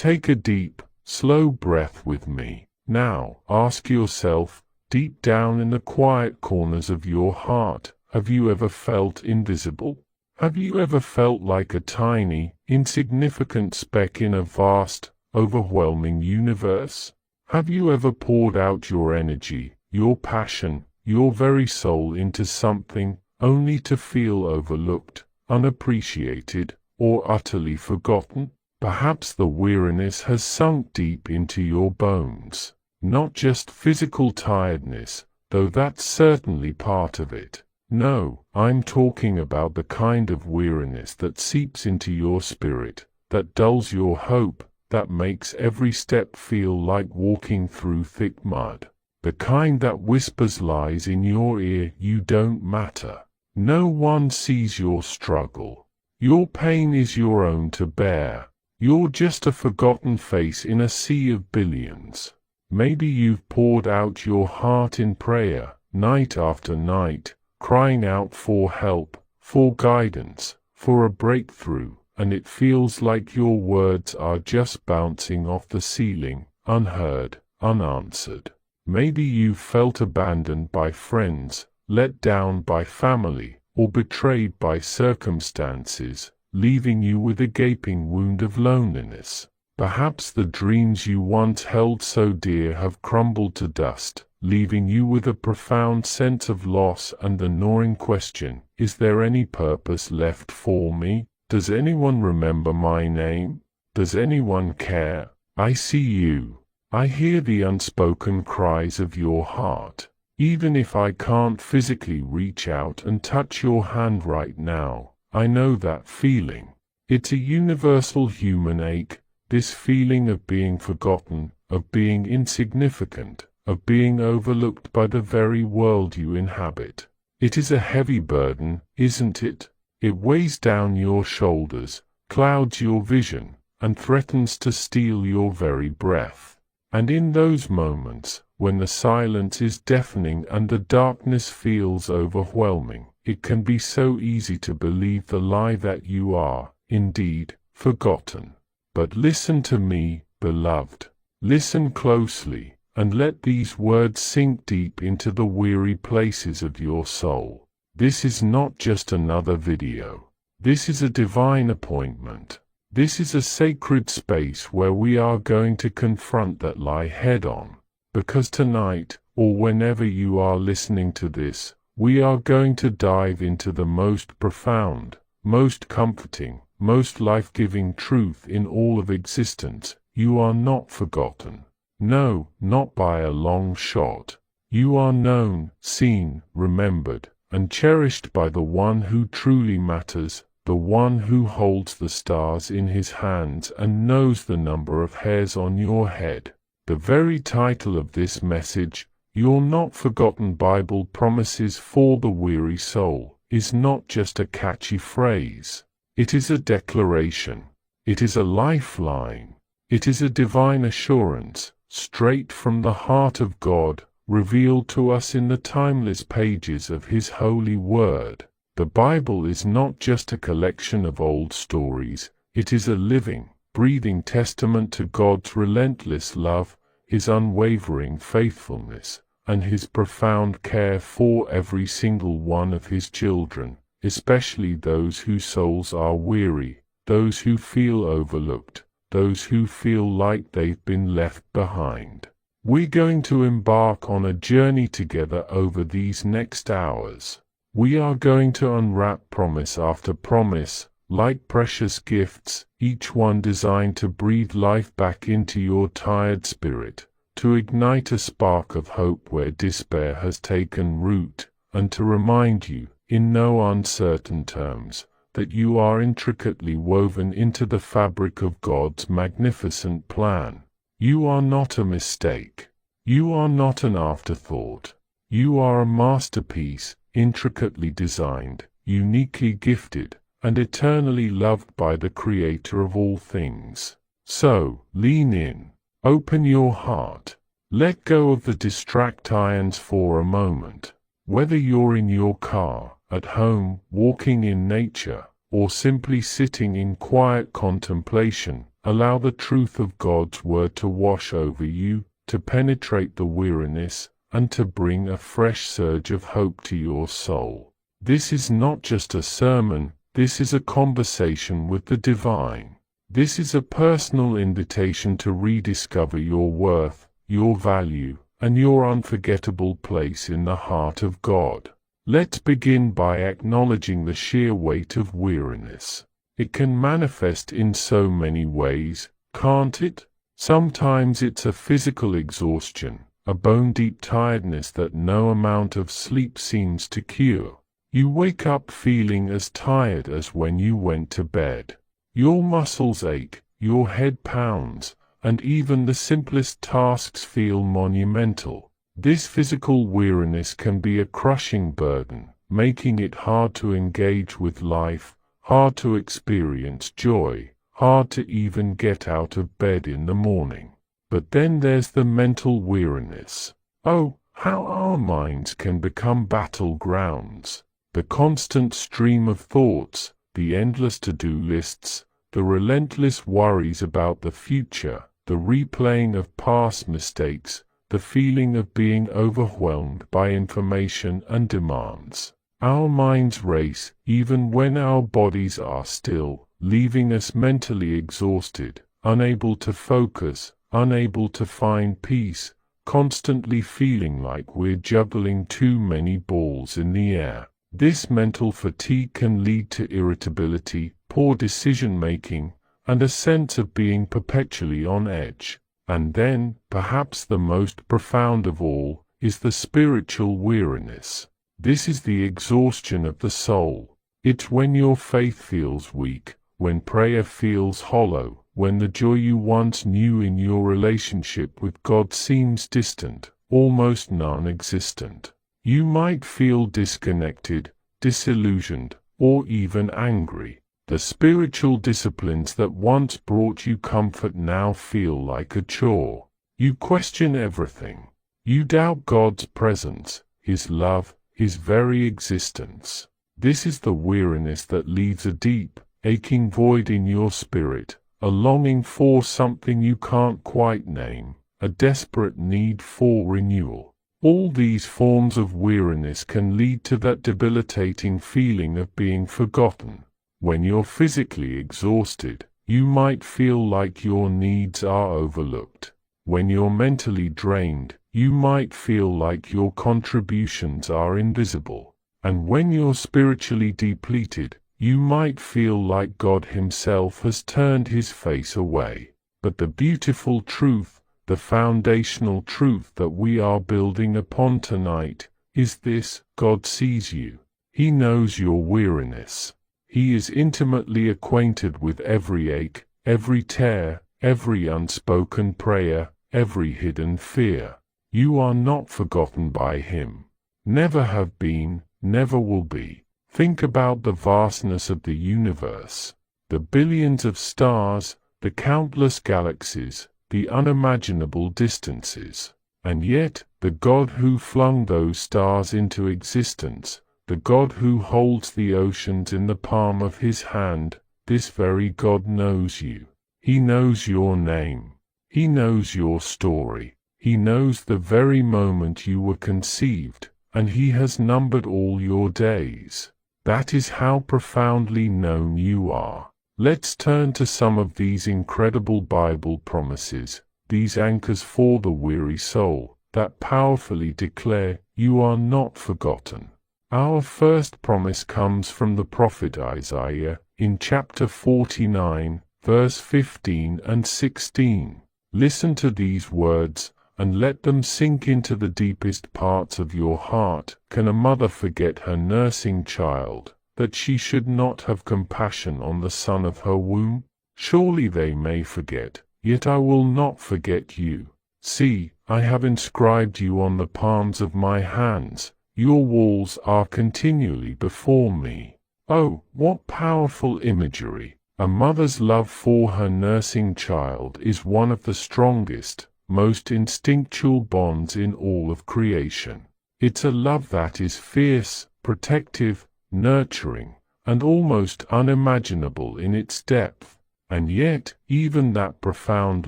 Take a deep, slow breath with me. Now, ask yourself, deep down in the quiet corners of your heart, have you ever felt invisible? Have you ever felt like a tiny, insignificant speck in a vast, overwhelming universe? Have you ever poured out your energy, your passion, your very soul into something, only to feel overlooked, unappreciated, or utterly forgotten? Perhaps the weariness has sunk deep into your bones. Not just physical tiredness, though that's certainly part of it. No, I'm talking about the kind of weariness that seeps into your spirit, that dulls your hope, that makes every step feel like walking through thick mud. The kind that whispers lies in your ear: you don't matter. No one sees your struggle. Your pain is your own to bear. You're just a forgotten face in a sea of billions. Maybe you've poured out your heart in prayer, night after night, crying out for help, for guidance, for a breakthrough, and it feels like your words are just bouncing off the ceiling, unheard, unanswered. Maybe you've felt abandoned by friends, let down by family, or betrayed by circumstances, leaving you with a gaping wound of loneliness. Perhaps the dreams you once held so dear have crumbled to dust, leaving you with a profound sense of loss and the gnawing question, is there any purpose left for me? Does anyone remember my name? Does anyone care? I see you. I hear the unspoken cries of your heart. Even if I can't physically reach out and touch your hand right now, I know that feeling. It's a universal human ache, this feeling of being forgotten, of being insignificant, of being overlooked by the very world you inhabit. It is a heavy burden, isn't it? It weighs down your shoulders, clouds your vision, and threatens to steal your very breath. And in those moments, when the silence is deafening and the darkness feels overwhelming, it can be so easy to believe the lie that you are, indeed, forgotten. But listen to me, beloved. Listen closely, and let these words sink deep into the weary places of your soul. This is not just another video. This is a divine appointment. This is a sacred space where we are going to confront that lie head-on. Because tonight, or whenever you are listening to this, we are going to dive into the most profound, most comforting, most life-giving truth in all of existence. You are not forgotten. No, not by a long shot. You are known, seen, remembered, and cherished by the one who truly matters, the one who holds the stars in his hands and knows the number of hairs on your head. The very title of this message, You're Not Forgotten, Bible Promises for the Weary Soul, is not just a catchy phrase. It is a declaration. It is a lifeline. It is a divine assurance, straight from the heart of God, revealed to us in the timeless pages of His holy word. The Bible is not just a collection of old stories, it is a living, breathing testament to God's relentless love, His unwavering faithfulness, and His profound care for every single one of His children, especially those whose souls are weary, those who feel overlooked, those who feel like they've been left behind. We're going to embark on a journey together over these next hours. We are going to unwrap promise after promise, like precious gifts, each one designed to breathe life back into your tired spirit, to ignite a spark of hope where despair has taken root, and to remind you, in no uncertain terms, that you are intricately woven into the fabric of God's magnificent plan. You are not a mistake. You are not an afterthought. You are a masterpiece, intricately designed, uniquely gifted, and eternally loved by the Creator of all things. So, lean in, open your heart, let go of the distractions for a moment. Whether you're in your car, at home, walking in nature, or simply sitting in quiet contemplation, Allow the truth of God's word to wash over you, to penetrate the weariness, and to bring a fresh surge of hope to your soul. This is not just a sermon, this is a conversation with the divine. This is a personal invitation to rediscover your worth, your value, and your unforgettable place in the heart of God. Let's begin by acknowledging the sheer weight of weariness. It can manifest in so many ways, can't it? Sometimes it's a physical exhaustion, a bone-deep tiredness that no amount of sleep seems to cure. You wake up feeling as tired as when you went to bed. Your muscles ache, your head pounds, and even the simplest tasks feel monumental. This physical weariness can be a crushing burden, making it hard to engage with life, hard to experience joy, hard to even get out of bed in the morning. But then there's the mental weariness. Oh, how our minds can become battlegrounds. The constant stream of thoughts, the endless to-do lists, the relentless worries about the future, the replaying of past mistakes, the feeling of being overwhelmed by information and demands. Our minds race, even when our bodies are still, leaving us mentally exhausted, unable to focus, unable to find peace, constantly feeling like we're juggling too many balls in the air. This mental fatigue can lead to irritability, poor decision-making, and a sense of being perpetually on edge. And then, perhaps the most profound of all, is the spiritual weariness. This is the exhaustion of the soul. It's when your faith feels weak, when prayer feels hollow, when the joy you once knew in your relationship with God seems distant, almost non-existent. You might feel disconnected, disillusioned, or even angry. The spiritual disciplines that once brought you comfort now feel like a chore. You question everything. You doubt God's presence, His love, His very existence. This is the weariness that leaves a deep, aching void in your spirit, a longing for something you can't quite name, a desperate need for renewal. All these forms of weariness can lead to that debilitating feeling of being forgotten. When you're physically exhausted, you might feel like your needs are overlooked. When you're mentally drained, you might feel like your contributions are invisible. And when you're spiritually depleted, you might feel like God Himself has turned His face away. But the beautiful truth, the foundational truth that we are building upon tonight, is this: God sees you. He knows your weariness. He is intimately acquainted with every ache, every tear, every unspoken prayer, every hidden fear. You are not forgotten by Him. Never have been, never will be. Think about the vastness of the universe, the billions of stars, the countless galaxies, the unimaginable distances. And yet, the God who flung those stars into existence, the God who holds the oceans in the palm of His hand, this very God knows you. He knows your name. He knows your story. He knows the very moment you were conceived, and He has numbered all your days. That is how profoundly known you are. Let's turn to some of these incredible Bible promises, these anchors for the weary soul, that powerfully declare, you are not forgotten. Our first promise comes from the prophet Isaiah, in chapter 49, verse 15 and 16. Listen to these words, and let them sink into the deepest parts of your heart. Can a mother forget her nursing child, that she should not have compassion on the son of her womb? Surely they may forget, yet I will not forget you. See, I have inscribed you on the palms of my hands. Your walls are continually before me. Oh, what powerful imagery! A mother's love for her nursing child is one of the strongest, most instinctual bonds in all of creation. It's a love that is fierce, protective, nurturing, and almost unimaginable in its depth. And yet, even that profound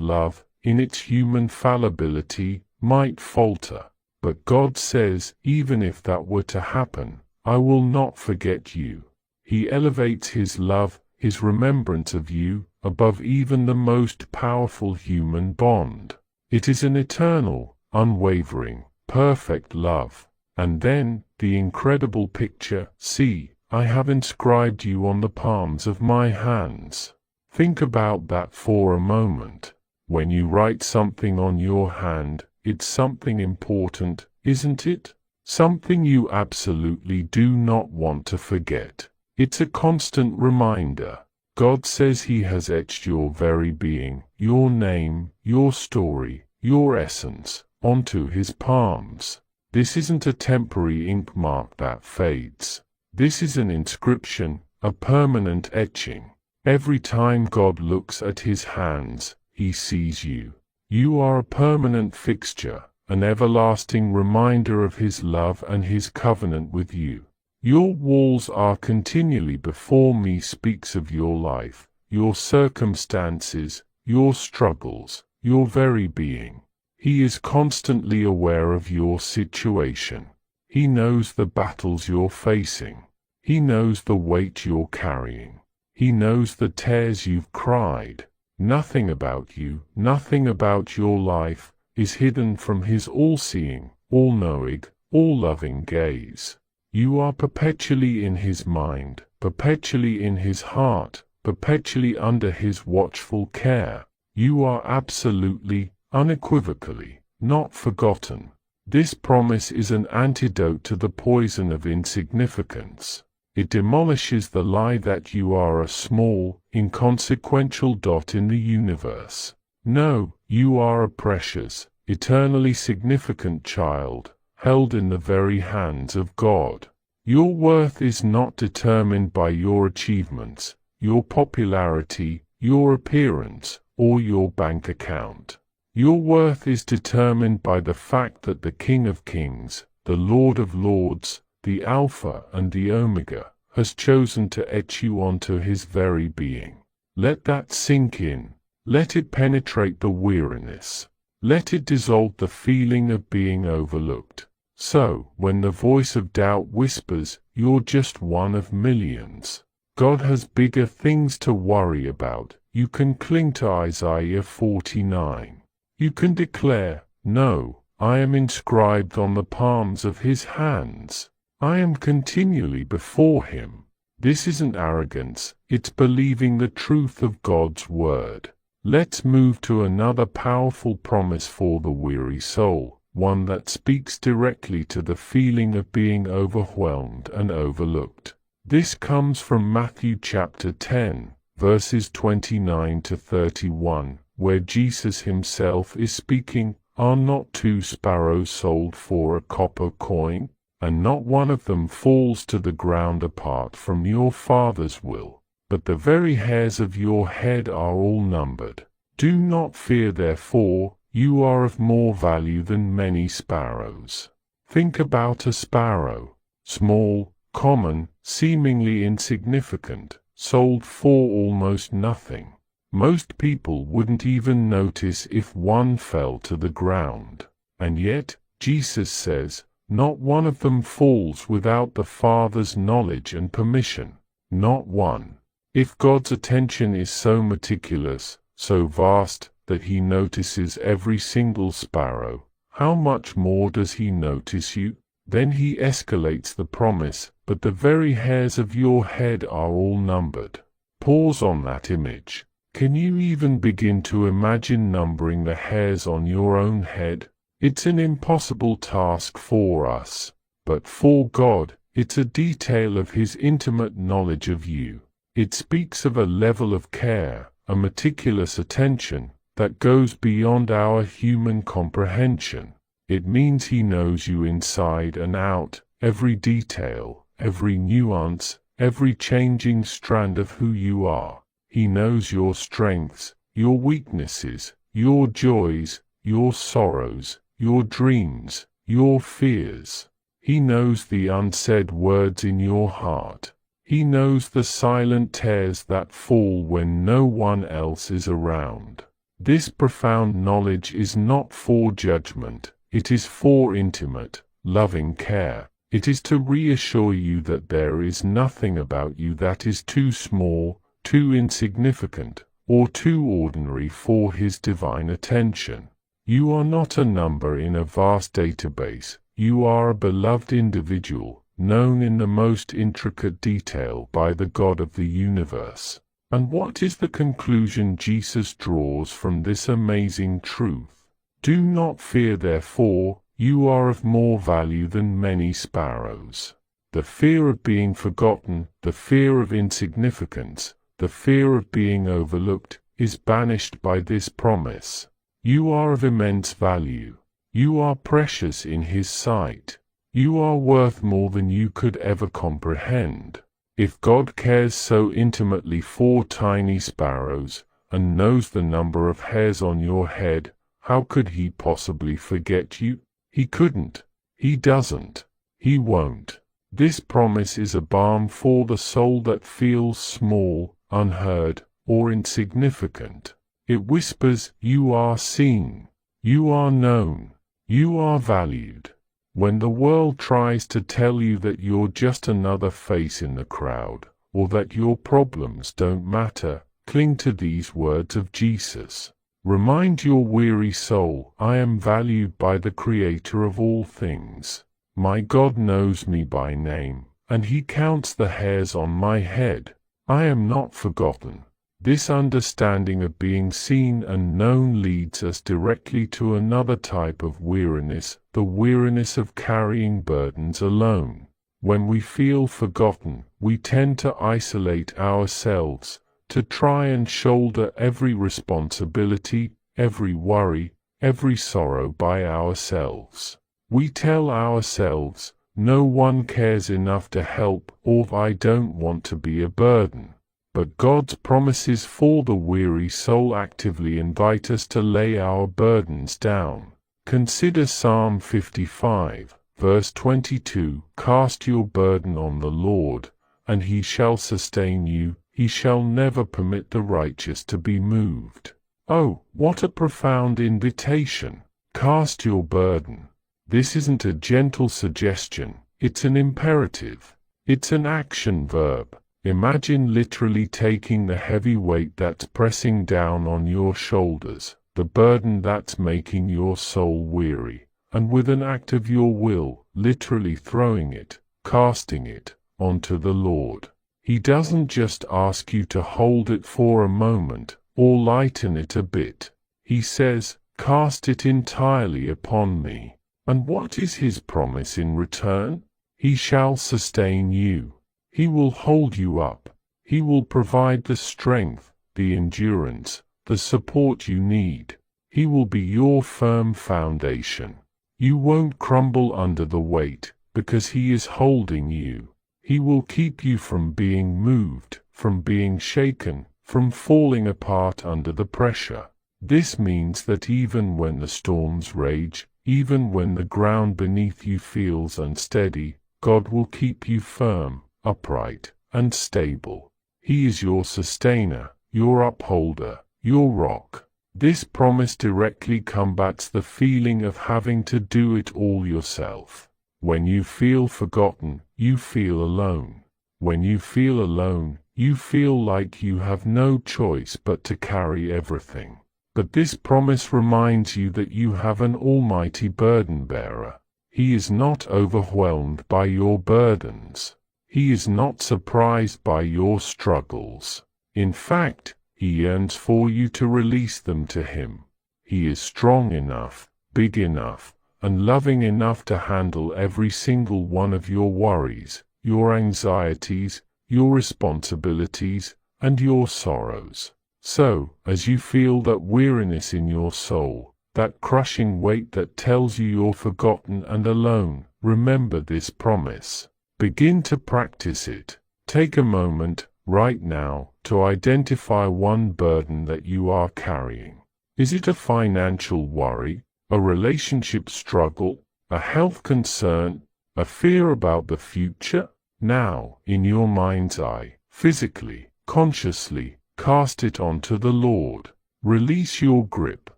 love, in its human fallibility, might falter. But God says, even if that were to happen, I will not forget you. He elevates His love, His remembrance of you, above even the most powerful human bond. It is an eternal, unwavering, perfect love. And then, the incredible picture, see, I have inscribed you on the palms of my hands. Think about that for a moment. When you write something on your hand, it's something important, isn't it? Something you absolutely do not want to forget. It's a constant reminder. God says He has etched your very being, your name, your story, your essence, onto His palms. This isn't a temporary ink mark that fades. This is an inscription, a permanent etching. Every time God looks at His hands, He sees you. You are a permanent fixture, an everlasting reminder of His love and His covenant with you. Your walls are continually before me speaks of your life, your circumstances, your struggles, your very being. He is constantly aware of your situation. He knows the battles you're facing. He knows the weight you're carrying. He knows the tears you've cried. Nothing about you, nothing about your life, is hidden from His all-seeing, all-knowing, all-loving gaze. You are perpetually in His mind, perpetually in His heart, perpetually under His watchful care. You are absolutely, unequivocally, not forgotten. This promise is an antidote to the poison of insignificance. It demolishes the lie that you are a small, inconsequential dot in the universe. No, you are a precious, eternally significant child, held in the very hands of God. Your worth is not determined by your achievements, your popularity, your appearance, or your bank account. Your worth is determined by the fact that the King of Kings, the Lord of Lords, the Alpha and the Omega, has chosen to etch you onto His very being. Let that sink in. Let it penetrate the weariness. Let it dissolve the feeling of being overlooked. So, when the voice of doubt whispers, you're just one of millions, God has bigger things to worry about, you can cling to Isaiah 49. You can declare, no, I am inscribed on the palms of His hands. I am continually before Him. This isn't arrogance, it's believing the truth of God's word. Let's move to another powerful promise for the weary soul, one that speaks directly to the feeling of being overwhelmed and overlooked. This comes from Matthew chapter 10, verses 29 to 31, where Jesus Himself is speaking, Are not 2 sparrows sold for a copper coin? And not one of them falls to the ground apart from your Father's will. But the very hairs of your head are all numbered. Do not fear therefore, you are of more value than many sparrows. Think about a sparrow, small, common, seemingly insignificant, sold for almost nothing. Most people wouldn't even notice if one fell to the ground. And yet, Jesus says, not one of them falls without the Father's knowledge and permission. Not one. If God's attention is so meticulous, so vast, that He notices every single sparrow, how much more does He notice you? Then He escalates the promise, but the very hairs of your head are all numbered. Pause on that image. Can you even begin to imagine numbering the hairs on your own head? It's an impossible task for us, but for God, it's a detail of His intimate knowledge of you. It speaks of a level of care, a meticulous attention, that goes beyond our human comprehension. It means He knows you inside and out, every detail, every nuance, every changing strand of who you are. He knows your strengths, your weaknesses, your joys, your sorrows, your dreams, your fears. He knows the unsaid words in your heart. He knows the silent tears that fall when no one else is around. This profound knowledge is not for judgment, it is for intimate, loving care. It is to reassure you that there is nothing about you that is too small, too insignificant, or too ordinary for His divine attention. You are not a number in a vast database, you are a beloved individual, known in the most intricate detail by the God of the universe. And what is the conclusion Jesus draws from this amazing truth? Do not fear, therefore, you are of more value than many sparrows. The fear of being forgotten, the fear of insignificance, the fear of being overlooked, is banished by this promise. You are of immense value. You are precious in His sight. You are worth more than you could ever comprehend. If God cares so intimately for tiny sparrows, and knows the number of hairs on your head, how could He possibly forget you? He couldn't. He doesn't. He won't. This promise is a balm for the soul that feels small, unheard, or insignificant. It whispers, you are seen. You are known. You are valued. When the world tries to tell you that you're just another face in the crowd, or that your problems don't matter, cling to these words of Jesus. Remind your weary soul, I am valued by the Creator of all things. My God knows me by name, and He counts the hairs on my head. I am not forgotten. This understanding of being seen and known leads us directly to another type of weariness, the weariness of carrying burdens alone. When we feel forgotten, we tend to isolate ourselves, to try and shoulder every responsibility, every worry, every sorrow by ourselves. We tell ourselves, no one cares enough to help, or I don't want to be a burden. But God's promises for the weary soul actively invite us to lay our burdens down. Consider Psalm 55, verse 22, Cast your burden on the Lord, and He shall sustain you. He shall never permit the righteous to be moved. Oh, what a profound invitation! Cast your burden. This isn't a gentle suggestion, it's an imperative. It's an action verb. Imagine literally taking the heavy weight that's pressing down on your shoulders, the burden that's making your soul weary, and with an act of your will, literally throwing it, casting it, onto the Lord. He doesn't just ask you to hold it for a moment, or lighten it a bit. He says, cast it entirely upon me. And what is His promise in return? He shall sustain you. He will hold you up. He will provide the strength, the endurance, the support you need. He will be your firm foundation. You won't crumble under the weight, because He is holding you. He will keep you from being moved, from being shaken, from falling apart under the pressure. This means that even when the storms rage, even when the ground beneath you feels unsteady, God will keep you firm, upright, and stable. He is your sustainer, your upholder, your rock. This promise directly combats the feeling of having to do it all yourself. When you feel forgotten, you feel alone. When you feel alone, you feel like you have no choice but to carry everything. But this promise reminds you that you have an almighty burden bearer. He is not overwhelmed by your burdens. He is not surprised by your struggles. In fact, He yearns for you to release them to Him. He is strong enough, big enough, and loving enough to handle every single one of your worries, your anxieties, your responsibilities, and your sorrows. So, as you feel that weariness in your soul, that crushing weight that tells you you're forgotten and alone, remember this promise. Begin to practice it. Take a moment, right now, to identify one burden that you are carrying. Is it a financial worry, a relationship struggle, a health concern, a fear about the future? Now, in your mind's eye, physically, consciously, cast it onto the Lord. Release your grip,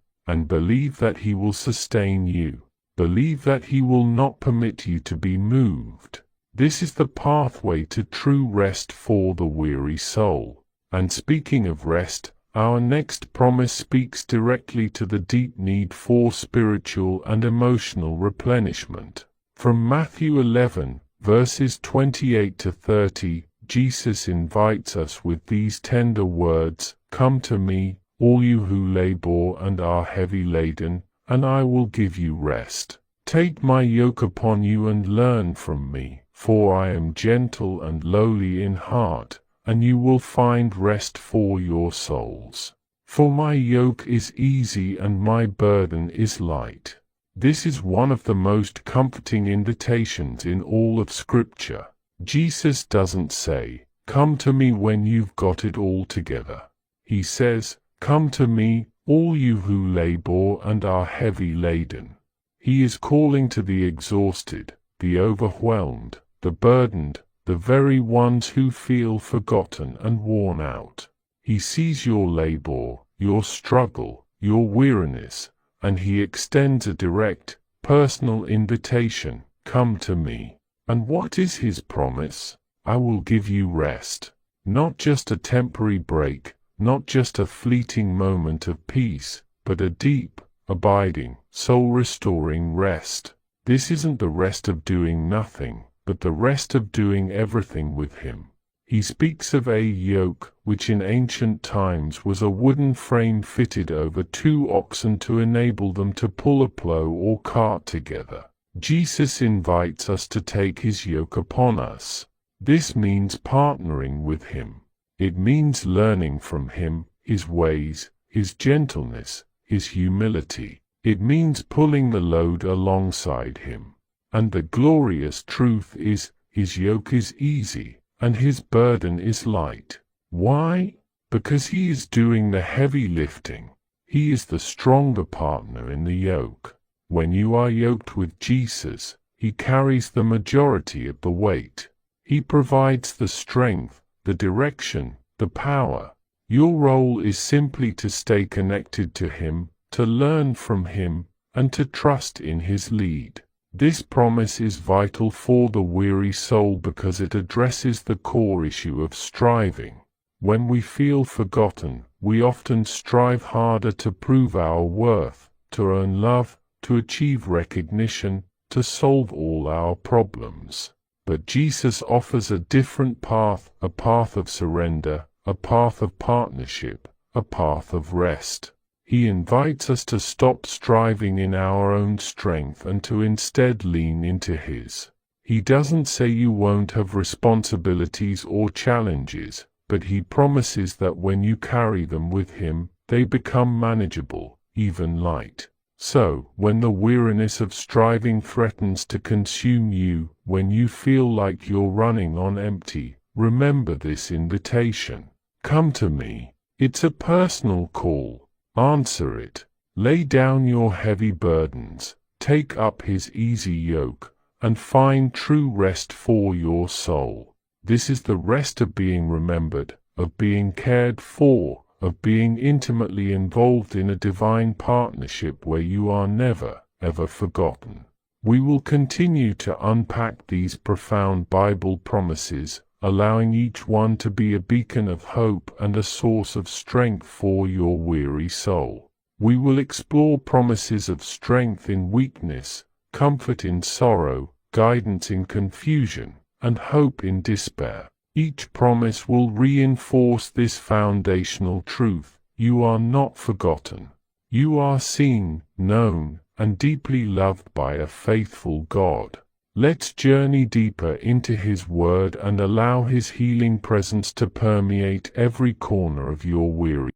and believe that He will sustain you. Believe that He will not permit you to be moved. This is the pathway to true rest for the weary soul. And speaking of rest, our next promise speaks directly to the deep need for spiritual and emotional replenishment. From Matthew 11, verses 28 to 30, Jesus invites us with these tender words, "Come to me, all you who labor and are heavy laden, and I will give you rest. Take my yoke upon you and learn from me, for I am gentle and lowly in heart, and you will find rest for your souls. For my yoke is easy and my burden is light." This is one of the most comforting invitations in all of Scripture. Jesus doesn't say, "Come to me when you've got it all together." He says, "Come to me, all you who labor and are heavy laden." He is calling to the exhausted, the overwhelmed, the burdened, the very ones who feel forgotten and worn out. He sees your labor, your struggle, your weariness, and He extends a direct, personal invitation, "Come to me." And what is His promise? "I will give you rest." Not just a temporary break, not just a fleeting moment of peace, but a deep, abiding, soul-restoring rest. This isn't the rest of doing nothing, but the rest of doing everything with Him. He speaks of a yoke, which in ancient times was a wooden frame fitted over two oxen to enable them to pull a plough or cart together. Jesus invites us to take His yoke upon us. This means partnering with Him. It means learning from Him, His ways, His gentleness, His humility. It means pulling the load alongside Him. And the glorious truth is, His yoke is easy, and His burden is light. Why? Because He is doing the heavy lifting. He is the stronger partner in the yoke. When you are yoked with Jesus, He carries the majority of the weight. He provides the strength, the direction, the power. Your role is simply to stay connected to Him, to learn from Him, and to trust in His lead. This promise is vital for the weary soul because it addresses the core issue of striving. When we feel forgotten, we often strive harder to prove our worth, to earn love, to achieve recognition, to solve all our problems. But Jesus offers a different path, a path of surrender, a path of partnership, a path of rest. He invites us to stop striving in our own strength and to instead lean into His. He doesn't say you won't have responsibilities or challenges, but He promises that when you carry them with Him, they become manageable, even light. So, when the weariness of striving threatens to consume you, when you feel like you're running on empty, remember this invitation. Come to me. It's a personal call. Answer it. Lay down your heavy burdens, take up His easy yoke, and find true rest for your soul. This is the rest of being remembered, of being cared for, of being intimately involved in a divine partnership where you are never, ever forgotten. We will continue to unpack these profound Bible promises, allowing each one to be a beacon of hope and a source of strength for your weary soul. We will explore promises of strength in weakness, comfort in sorrow, guidance in confusion, and hope in despair. Each promise will reinforce this foundational truth: you are not forgotten. You are seen, known, and deeply loved by a faithful God. Let's journey deeper into His Word and allow His healing presence to permeate every corner of your weary